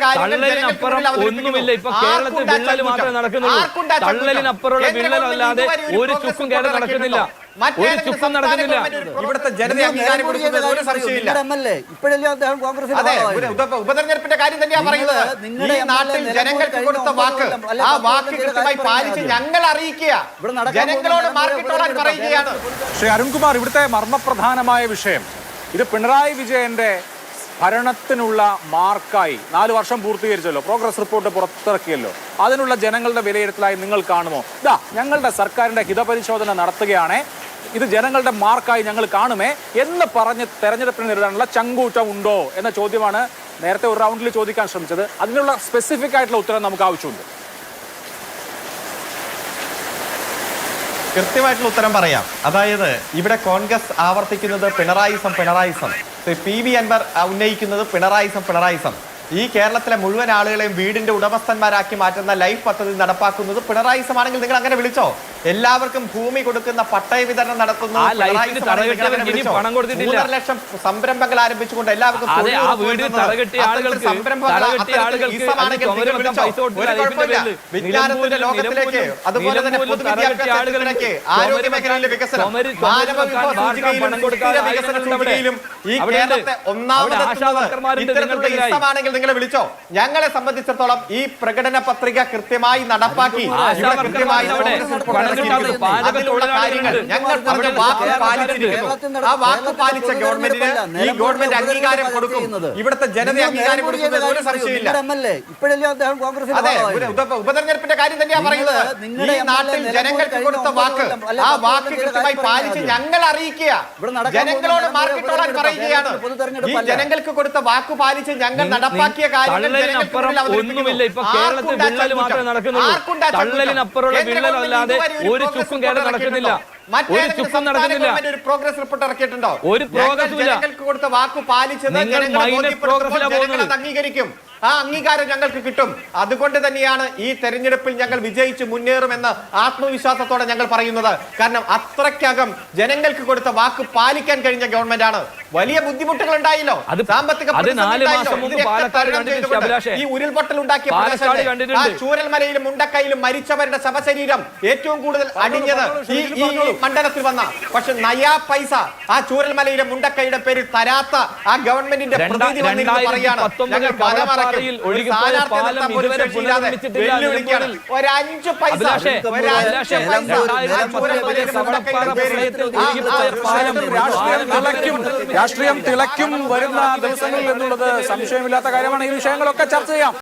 തള്ളലിനപ്പുറം ഒന്നുമില്ല. ഇപ്പൊ കേരളത്തിൽ വിള്ളൽ മാത്രമേ നടക്കുന്നുള്ളൂ. തള്ളലിനപ്പുറമുള്ള വിള്ളലല്ലാതെ ഒരു ചുക്കും കേരളം നടക്കുന്നില്ല. ഒരു ചുക്കും നടക്കുന്നില്ല. ഇവിടുത്തെ ജനത അംഗീകാരം കൊടുക്കുന്നത് ഒരു സംശയമില്ല. ഉപതെരഞ്ഞെടുപ്പിന്റെ കാര്യം തന്നെയാണ് പറയുന്നത്. ഈ നാട്ടിൽ ജനങ്ങൾക്ക് കൊടുത്ത വാക്ക്, ആ വാക്ക് കൃത്യമായി പാലിച്ച് ഞങ്ങൾ അറിയിക്കുക, ജനങ്ങളോട് മാർക്കിട്ടോടാൻ പറയുകയാണ്. ശ്രീ അരുൺകുമാർ, ഇവിടുത്തെ മർമ്മപ്രധാനമായ വിഷയം ഇത് പിണറായി വിജയന്റെ ഭരണത്തിനുള്ള മാർക്കായി 4 വർഷം പൂർത്തീകരിച്ചല്ലോ, പ്രോഗ്രസ് റിപ്പോർട്ട് പുറത്തിറക്കിയല്ലോ, അതിനുള്ള ജനങ്ങളുടെ വിലയിരുത്തലായി നിങ്ങൾ കാണുമോ? ഞങ്ങളുടെ സർക്കാരിന്റെ ഹിതപരിശോധന നടത്തുകയാണ്, ഇത് ജനങ്ങളുടെ മാർക്കായി ഞങ്ങൾ കാണുമേ എന്ന് പറഞ്ഞ് തെരഞ്ഞെടുപ്പിന് നേരിടാനുള്ള ചങ്കൂറ്റം ഉണ്ടോ എന്ന ചോദ്യമാണ് നേരത്തെ ഒരു റൗണ്ടിൽ ചോദിക്കാൻ ശ്രമിച്ചത്. അതിനുള്ള സ്പെസിഫിക് ആയിട്ടുള്ള ഉത്തരം നമുക്ക് ആവശ്യമുണ്ട്. കൃത്യമായിട്ടുള്ള ഉത്തരം പറയാം. അതായത് ഇവിടെ കോൺഗ്രസ് ആവർത്തിക്കുന്നത് പിണറായിസം. പി.വി. അൻവർ ഉന്നയിക്കുന്നത് പിണറായിസം. ഈ കേരളത്തിലെ മുഴുവൻ ആളുകളെയും വീടിന്റെ ഉടമസ്ഥന്മാരാക്കി മാറ്റുന്ന ലൈഫ് പദ്ധതി നടപ്പാക്കുന്നത് പിണറായിസമാണെങ്കിൽ നിങ്ങൾ അങ്ങനെ വിളിച്ചോ. എല്ലാവർക്കും ഭൂമി കൊടുക്കുന്ന പട്ടയ വിതരണം നടത്തുന്നു 3.5 ലക്ഷം സംരംഭങ്ങൾ ആരംഭിച്ചുകൊണ്ട് എല്ലാവർക്കും വിജ്ഞാനത്തിന്റെ ലോകത്തിലേക്ക്, അതുപോലെ തന്നെ പൊതുവിദ്യാഭ്യാസത്തിലേക്ക്, ആരോഗ്യ മേഖലയിലെ വികസനം, മാനവ വിഭവ സൂചികയിലും ഈ കേരളത്തെ ഒന്നാമത് ഇത്തരത്തിലുള്ള ഇസമാണെങ്കിൽ നിങ്ങളെ വിളിച്ചോ. ഞങ്ങളെ സംബന്ധിച്ചിടത്തോളം ഈ പ്രകടന പത്രിക കൃത്യമായി നടപ്പാക്കി ആ വാക്ക് പാലിച്ച ഗവൺമെന്റിന് ഈ ഗവൺമെന്റ് അംഗീകാരം കൊടുക്കും. ഇവിടുത്തെ ജനത അംഗീകാരം കൊടുക്കുന്നത് ഒരു സംശയമില്ല. അതെ, ഉപതെരഞ്ഞെടുപ്പിന്റെ കാര്യം തന്നെയാണ് പറയുന്നത്. ഈ നാട്ടിൽ ജനങ്ങൾക്ക് കൊടുത്ത വാക്ക്, ആ വാക്ക് കൃത്യമായി പാലിച്ച് ഞങ്ങൾ അറിയിക്കുക, ജനങ്ങളോട് മാർക്കിട്ടോടാൻ പറയുകയാണ്. ഈ ജനങ്ങൾക്ക് കൊടുത്ത വാക്ക് പാലിച്ച് ഞങ്ങൾ നടപ്പാക്കിയ തള്ളലിനപ്പുറം ഒന്നുമില്ല. ഇപ്പൊ കേരളത്തിൽ വിള്ളൽ മാത്രമേ നടക്കുന്നുള്ളൂ. തള്ളലിനപ്പുറമുള്ള വിള്ളലല്ലാതെ ഒരു ചുക്കും കേരളം നടക്കുന്നില്ല. ഒരു ചുക്കും നടക്കുന്നില്ല. ഒരു പ്രോഗ്രസ് റിപ്പോർട്ട് ഇറക്കിയിട്ടുണ്ടോ? ഒരു പ്രോഗ്രസ് ജനങ്ങൾക്ക് കൊടുത്ത വാക്ക് പാലിച്ചത് ജനങ്ങൾ അംഗീകരിക്കും. ആ അംഗീകാരം ഞങ്ങൾക്ക് കിട്ടും. അതുകൊണ്ട് തന്നെയാണ് ഈ തെരഞ്ഞെടുപ്പിൽ ഞങ്ങൾ വിജയിച്ച് മുന്നേറുമെന്ന് ആത്മവിശ്വാസത്തോടെ ഞങ്ങൾ പറയുന്നത്. കാരണം അത്രയ്ക്കകം ജനങ്ങൾക്ക് കൊടുത്ത വാക്ക് പാലിക്കാൻ കഴിഞ്ഞ ഗവൺമെന്റ് ആണ്. വലിയ ബുദ്ധിമുട്ടുകൾ ഉണ്ടായില്ലോ, സാമ്പത്തിക ഈ ഉരുൾപൊട്ടൽ ഉണ്ടാക്കിയ ആ ചൂരൽമലയിലും മുണ്ടക്കയിലും മരിച്ചവരുടെ ശവശരീരം ഏറ്റവും കൂടുതൽ അടിഞ്ഞത് ഈ മണ്ഡലത്തിൽ വന്ന. പക്ഷെ നയാ പൈസ ആ ചൂരൽമലയിലെ മുണ്ടക്കയുടെ പേരിൽ തരാത്ത ആ ഗവൺമെന്റിന്റെ പ്രതീതി വന്നിരുന്നു പറയാണ്. ഞങ്ങൾ രാഷ്ട്രീയം തിളയ്ക്കും വരുന്ന ദിവസങ്ങളിൽ എന്നുള്ളത് സംശയമില്ലാത്ത കാര്യമാണ്. ഈ വിഷയങ്ങളൊക്കെ ചർച്ച ചെയ്യാം.